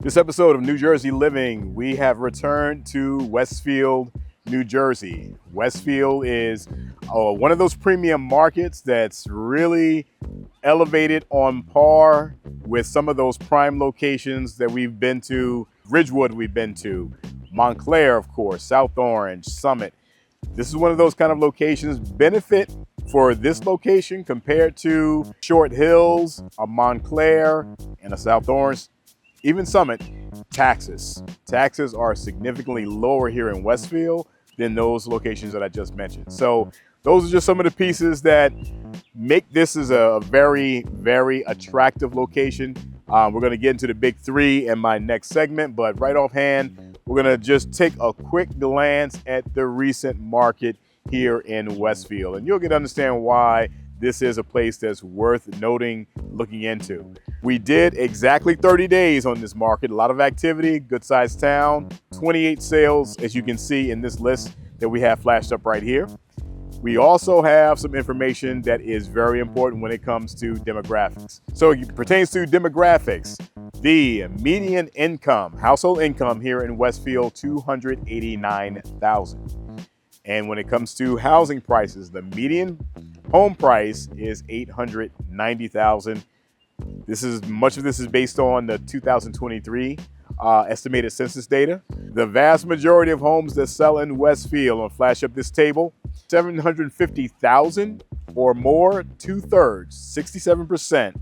This episode of New Jersey Living, we have returned to Westfield, New Jersey. Westfield is one of those premium markets that's really elevated on par with some of those prime locations that we've been to. Ridgewood we've been to, Montclair, of course, South Orange, Summit. This is one of those kind of locations. Benefit for this location compared to Short Hills, a Montclair, and a South Orange. Even Summit, taxes. Taxes are significantly lower here in Westfield than those locations that I just mentioned. So those are just some of the pieces that make this as a very, very attractive location. We're going to get into the big three in my next segment, but right offhand, we're going to just take a quick glance at the recent market here in Westfield, and you'll get to understand why this is a place that's worth noting, looking into. We did exactly 30 days on this market. A lot of activity, good sized town, 28 sales, as you can see in this list that we have flashed up right here. We also have some information that is very important when it comes to demographics. So it pertains to demographics. The median income, household income here in Westfield, $289,000. And when it comes to housing prices, the median home price is $890,000. Much of this is based on the 2023 estimated census data. The vast majority of homes that sell in Westfield, I'll flash up this table, 750,000 or more, 2/3, 67%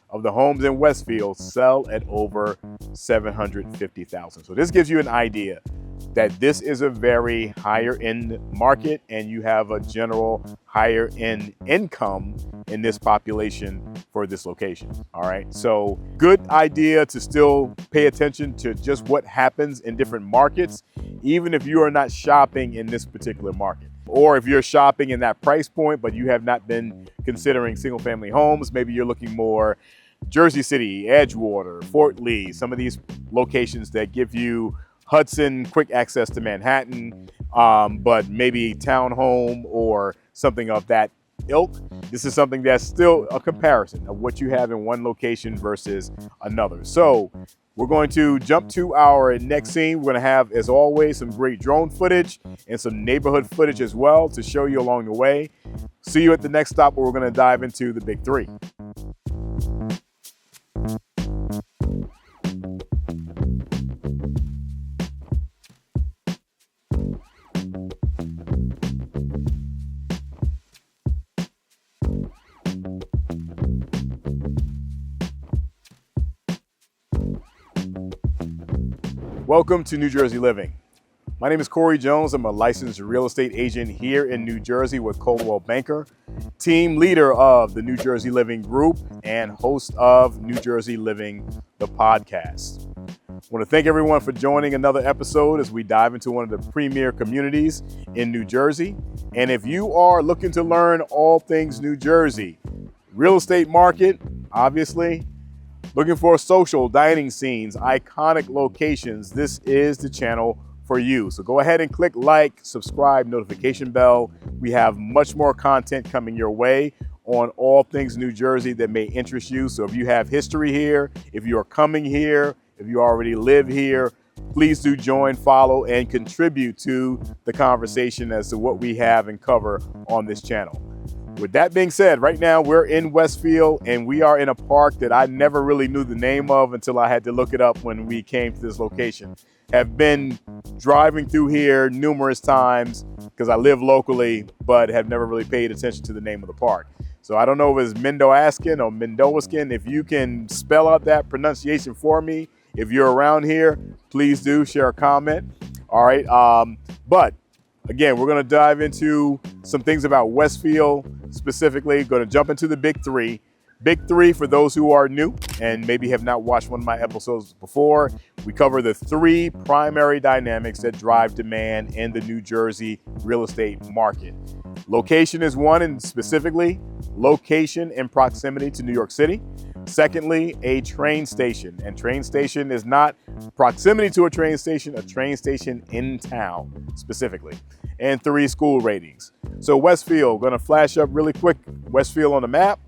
of the homes in Westfield sell at over 750,000. So this gives you an idea that this is a very higher end market and you have a general higher end income in this population for this location. All right. So good idea to still pay attention to just what happens in different markets, even if you are not shopping in this particular market. Or if you're shopping in that price point, but you have not been considering single family homes, maybe you're looking more Jersey City, Edgewater, Fort Lee, some of these locations that give you Hudson, quick access to Manhattan, but maybe townhome or something of that ilk. This is something that's still a comparison of what you have in one location versus another. So we're going to jump to our next scene. We're going to have, as always, some great drone footage and some neighborhood footage as well to show you along the way. See you at the next stop where we're going to dive into the big three. Welcome to New Jersey Living. My name is Corey Jones. I'm a licensed real estate agent here in New Jersey with Coldwell Banker, team leader of the New Jersey Living Group, and host of New Jersey Living, the podcast. I want to thank everyone for joining another episode as we dive into one of the premier communities in New Jersey. And if you are looking to learn all things New Jersey, real estate market, obviously, looking for social dining scenes, iconic locations, this is the channel for you. So go ahead and click like, subscribe, notification bell. We have much more content coming your way on all things New Jersey that may interest you. So if you have history here, if you are coming here, if you already live here, please do join, follow, and contribute to the conversation as to what we have and cover on this channel. With that being said, right now we're in Westfield and we are in a park that I never really knew the name of until I had to look it up when we came to this location. Have been driving through here numerous times because I live locally, but have never really paid attention to the name of the park. So I don't know if it's Mendoaskin or Mendoaskin. If you can spell out that pronunciation for me, if you're around here, please do share a comment. All right. But again, we're going to dive into some things about Westfield specifically. Going to jump into the big three. Big three for those who are new and maybe have not watched one of my episodes before. We cover the three primary dynamics that drive demand in the New Jersey real estate market. Location is one, and specifically location and proximity to New York City. Secondly, a train station, and train station is not proximity to a train station in town specifically. And three, school ratings. So Westfield, going to flash up really quick. Westfield on the map.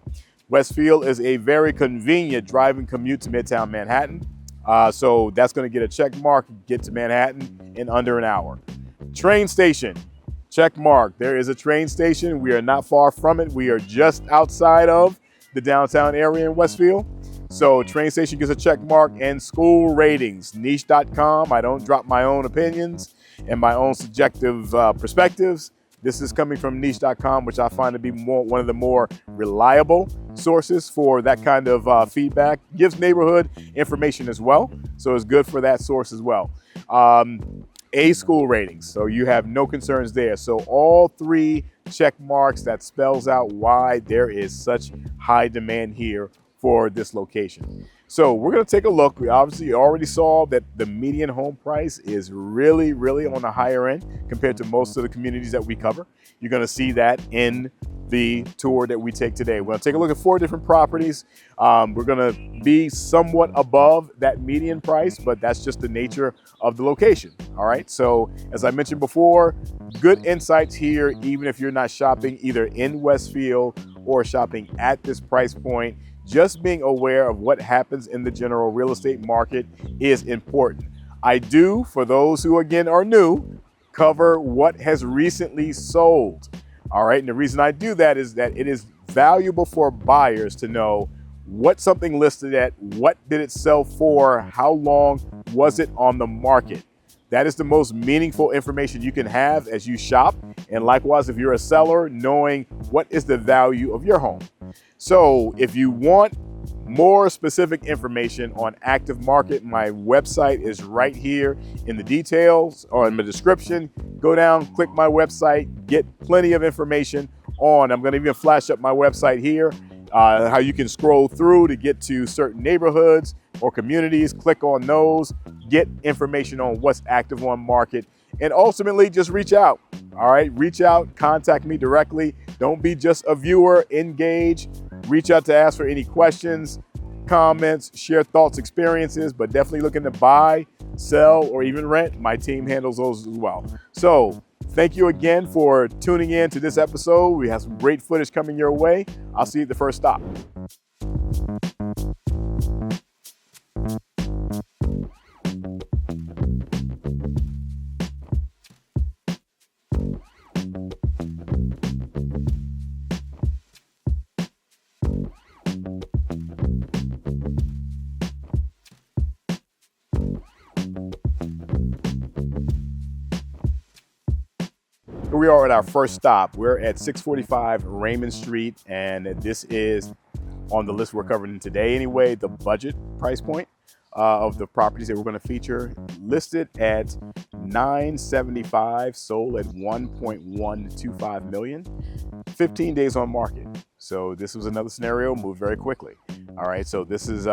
Westfield is a very convenient driving commute to Midtown Manhattan. So that's going to get a check mark, get to Manhattan in under an hour. Train station, check mark. There is a train station. We are not far from it. We are just outside of the downtown area in Westfield. So train station gets a check mark. And school ratings, niche.com. I don't drop my own opinions and my own subjective perspectives. This is coming from niche.com, which I find to be one of the more reliable sources for that kind of feedback. Gives neighborhood information as well, so it's good for that source as well. A school ratings, so you have no concerns there. So all three check marks, that spells out why there is such high demand here for this location. So we're going to take a look. We obviously already saw that the median home price is really, really on the higher end compared to most of the communities that we cover. You're going to see that in the tour that we take today. We're going to take a look at 4 different properties. We're going to be somewhat above that median price, but that's just the nature of the location. All right. So as I mentioned before, good insights here, even if you're not shopping either in Westfield or shopping at this price point. Just being aware of what happens in the general real estate market is important. I do, for those who again are new, cover what has recently sold. All right, and the reason I do that is that it is valuable for buyers to know what something listed at, what did it sell for, how long was it on the market. That is the most meaningful information you can have as you shop. And likewise, if you're a seller, knowing what is the value of your home. So if you want more specific information on active market, my website is right here in the details or in the description. Go down, click my website, get plenty of information on. I'm going to even flash up my website here, how you can scroll through to get to certain neighborhoods or communities. Click on those, get information on what's active on market, and ultimately just reach out. All right, reach out, contact me directly. Don't be just a viewer, engage. Reach out to ask for any questions, comments, share thoughts, experiences, but definitely looking to buy, sell, or even rent. My team handles those as well. So thank you again for tuning in to this episode. We have some great footage coming your way. I'll see you at the first stop. Here we are at our first stop. We're at 645 Raymond Street, and this is on the list we're covering today anyway, the budget price point of the properties that we're going to feature, listed at $975, sold at $1.125 million, 15 days on market. So this was another scenario, moved very quickly. All right, so this is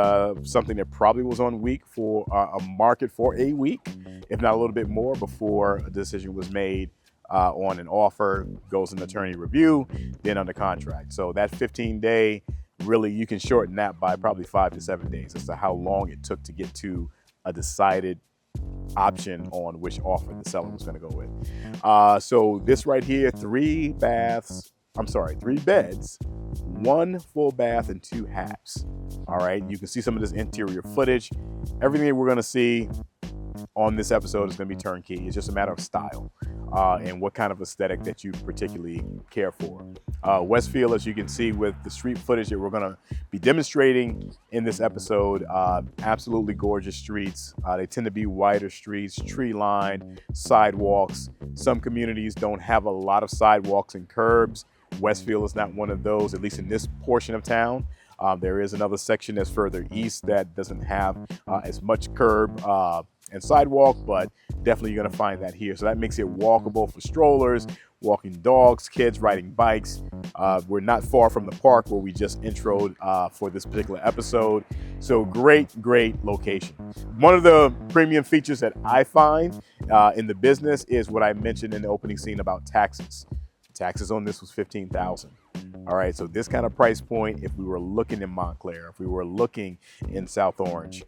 something that probably was on a market for a week, if not a little bit more, before a decision was made on an offer, goes in attorney review, then under contract. So that 15-day, really, you can shorten that by probably 5 to 7 days as to how long it took to get to a decided option on which offer the seller was going to go with. So this right here, 3 beds, 1 full bath and 2 halves. All right, you can see some of this interior footage. Everything that we're going to see on this episode is going to be turnkey. It's just a matter of style and what kind of aesthetic that you particularly care for. Westfield, as you can see with the street footage that we're going to be demonstrating in this episode, absolutely gorgeous streets. They tend to be wider streets, tree-lined, sidewalks. Some communities don't have a lot of sidewalks and curbs. Westfield is not one of those, at least in this portion of town. There is another section that's further east that doesn't have as much curb and sidewalk, but definitely you're going to find that here. So that makes it walkable for strollers, walking dogs, kids riding bikes. We're not far from the park where we just introed for this particular episode. So great location. One of the premium features that I find in the business is what I mentioned in the opening scene about taxes. Taxes on this was $15,000. All right, so this kind of price point, if we were looking in Montclair, if we were looking in South Orange,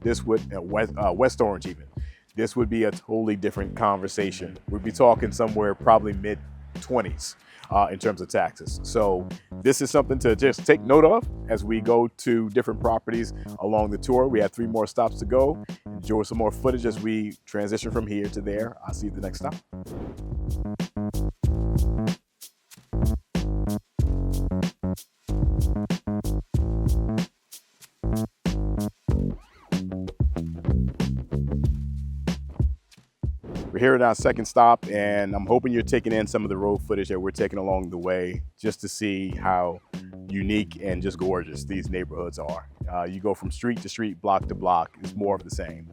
this would, West Orange even, this would be a totally different conversation. We'd be talking somewhere probably mid 20s in terms of taxes. So this is something to just take note of as we go to different properties along the tour. We have 3 more stops to go. Enjoy some more footage as we transition from here to there. I'll see you at the next stop. We're here at our second stop, and I'm hoping you're taking in some of the road footage that we're taking along the way just to see how unique and just gorgeous these neighborhoods are. You go from street to street, block to block, it's more of the same.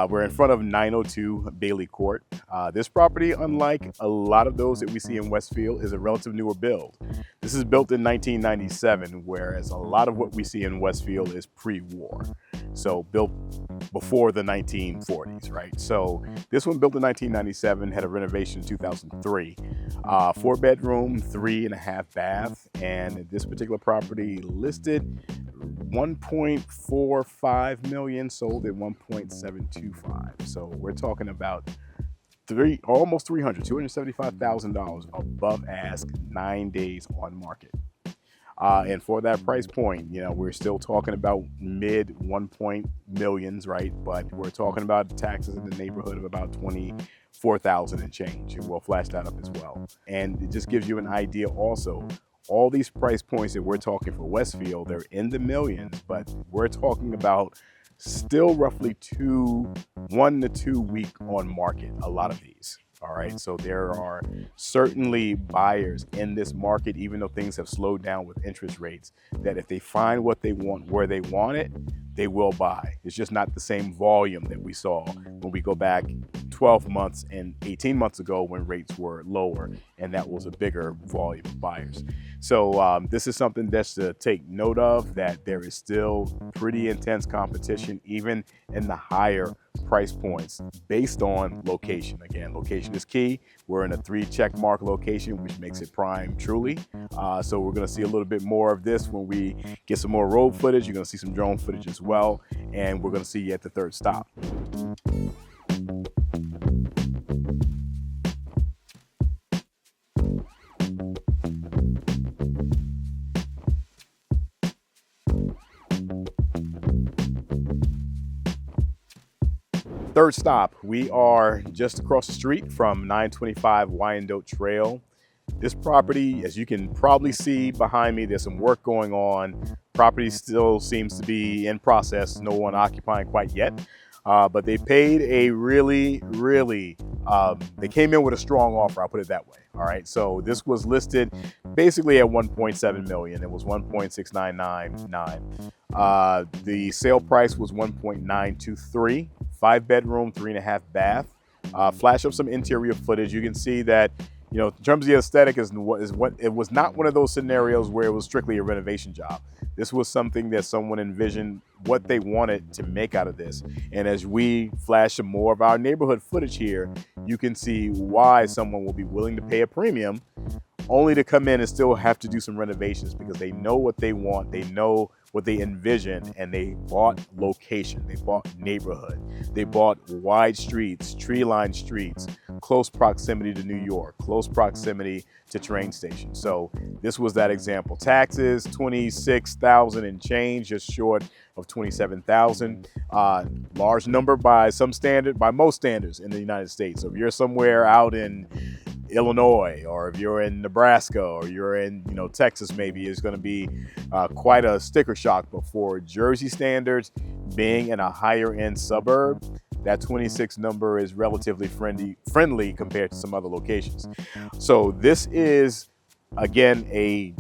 We're in front of 902 Bailey Court. This property, unlike a lot of those that we see in Westfield, is a relative newer build. This is built in 1997, whereas a lot of what we see in Westfield is pre-war. So built before the 1940s, right? So this one built in 1997, had a renovation in 2003. 4-bedroom, 3.5 bath, and this particular property listed 1.45 million, sold at 1.725. So we're talking about almost $275,000 above ask, 9 days on market. And for that price point, you know, we're still talking about mid 1 millions, right? But we're talking about taxes in the neighborhood of about 24,000 and change. And we'll flash that up as well. And it just gives you an idea also. All these price points that we're talking for Westfield, they're in the millions, but we're talking about still roughly 1 to 2 week on market, a lot of these. All right, so there are certainly buyers in this market, even though things have slowed down with interest rates, that if they find what they want where they want it, they will buy. It's just not the same volume that we saw when we go back 12 months and 18 months ago when rates were lower, and that was a bigger volume of buyers. So this is something that's to take note of, that there is still pretty intense competition, even in the higher price points, based on location. Again, location is key. We're in a 3 check mark location, which makes it prime truly. So we're gonna see a little bit more of this when we get some more road footage. You're gonna see some drone footage as well, and we're gonna see you at the third stop. Third stop, we are just across the street from 925 Wyandotte Trail. This property, as you can probably see behind me, there's some work going on. Property still seems to be in process, no one occupying quite yet. But they paid a they came in with a strong offer, I'll put it that way. All right, so this was listed basically at 1.7 million. It was 1.6999. The sale price was 1.923. 5-bedroom, 3.5 bath. Flash up some interior footage. You can see that, you know, in terms of the aesthetic, it was not one of those scenarios where it was strictly a renovation job. This was something that someone envisioned what they wanted to make out of this. And as we flash some more of our neighborhood footage here, you can see why someone will be willing to pay a premium only to come in and still have to do some renovations, because they know what they want, they know what they envision, and they bought location, they bought neighborhood, they bought wide streets, tree-lined streets, close proximity to New York, close proximity to train stations. So this was that example. Taxes, 26,000 and change, just short of 27,000. Large number by most standards in the United States. So if you're somewhere out in Illinois, or if you're in Nebraska, or you're in, you know, Texas, maybe it's going to be quite a sticker shock. But for Jersey standards, being in a higher end suburb, that 26 number is relatively friendly compared to some other locations. So this is, again, a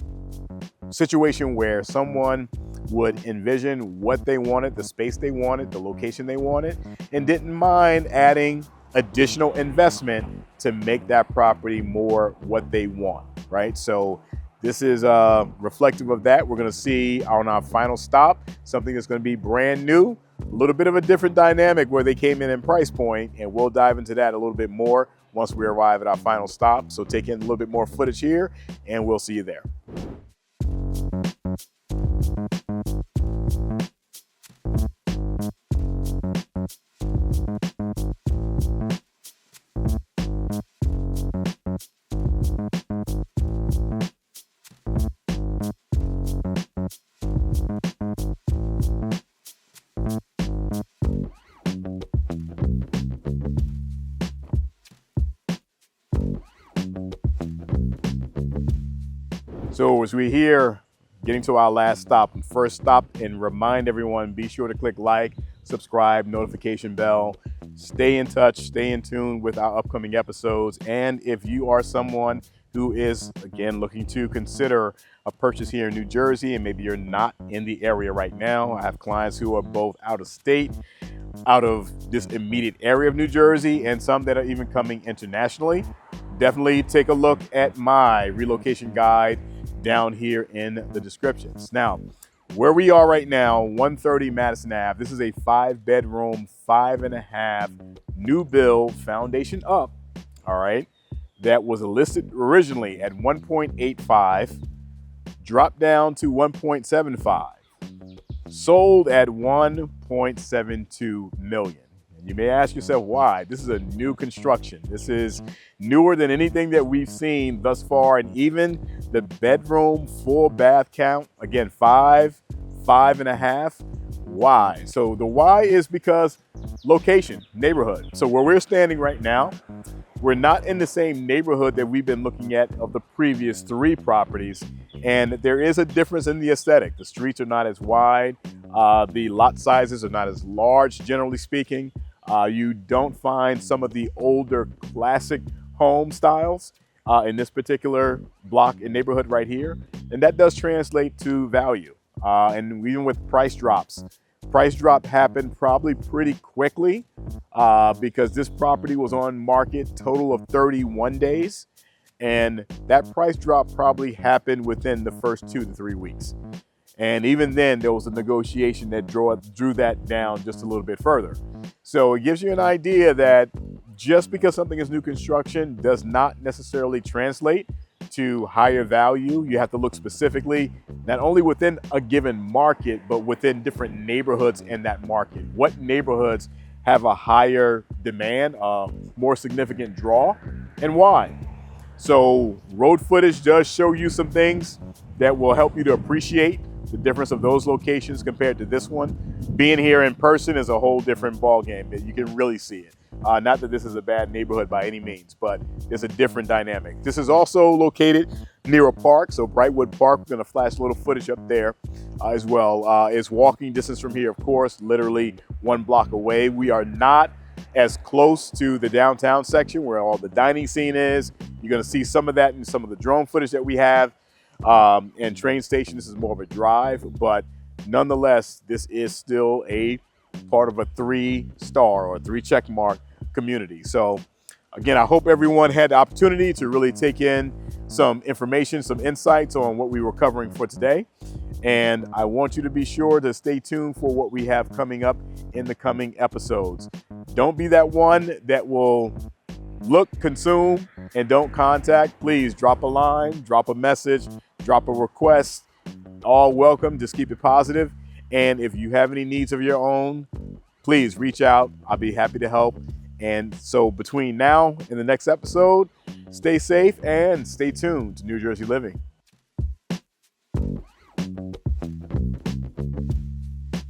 situation where someone would envision what they wanted, the space they wanted, the location they wanted, and didn't mind adding additional investment to make that property more what they want, right? So this is reflective of that. We're gonna see on our final stop, something that's gonna be brand new, a little bit of a different dynamic where they came in price point, and we'll dive into that a little bit more once we arrive at our final stop. So take in a little bit more footage here, and we'll see you there. So as we're here, getting to our last stop, first stop, and remind everyone, be sure to click like, subscribe, notification bell, stay in touch, stay in tune with our upcoming episodes. And if you are someone who is, again, looking to consider a purchase here in New Jersey, and maybe you're not in the area right now, I have clients who are both out of state, out of this immediate area of New Jersey, and some that are even coming internationally. Definitely take a look at my relocation guide down here in the descriptions. Now, where we are right now, 130 Madison Ave, this is a 5-bedroom, 5.5 new build, foundation up, all right, that was listed originally at 1.85, dropped down to 1.75, sold at 1.72 million. You may ask yourself why. This is a new construction. This is newer than anything that we've seen thus far. And even the bedroom full bath count, again, 5, 5.5. Why? So the why is because location, neighborhood. So where we're standing right now, we're not in the same neighborhood that we've been looking at of the previous 3 properties. And there is a difference in the aesthetic. The streets are not as wide. The lot sizes are not as large, generally speaking. You don't find some of the older classic home styles in this particular block and neighborhood right here. And that does translate to value. And even with price drop happened probably pretty quickly because this property was on market total of 31 days. And that price drop probably happened within the first 2 to 3 weeks. And even then, there was a negotiation that drew that down just a little bit further. So it gives you an idea that just because something is new construction does not necessarily translate to higher value. You have to look specifically, not only within a given market, but within different neighborhoods in that market. What neighborhoods have a higher demand, more significant draw, and why? So road footage does show you some things that will help you to appreciate the difference of those locations compared to this one. Being here in person is a whole different ballgame. You can really see it. Not that this is a bad neighborhood by any means, but there's a different dynamic. This is also located near a park, so Brightwood Park. We're gonna flash a little footage up there as well. It's walking distance from here, of course, literally 1 block away. We are not as close to the downtown section where all the dining scene is. You're gonna see some of that in some of the drone footage that we have. And train station, this is more of a drive, but nonetheless, this is still a part of a 3-star or 3 check mark community. So again, I hope everyone had the opportunity to really take in some information, some insights on what we were covering for today. And I want you to be sure to stay tuned for what we have coming up in the coming episodes. Don't be that one that will look, consume, and don't contact. Please drop a line, drop a message, drop a request. All welcome. Just keep it positive. And if you have any needs of your own, please reach out. I'll be happy to help. And so between now and the next episode, stay safe and stay tuned to New Jersey Living.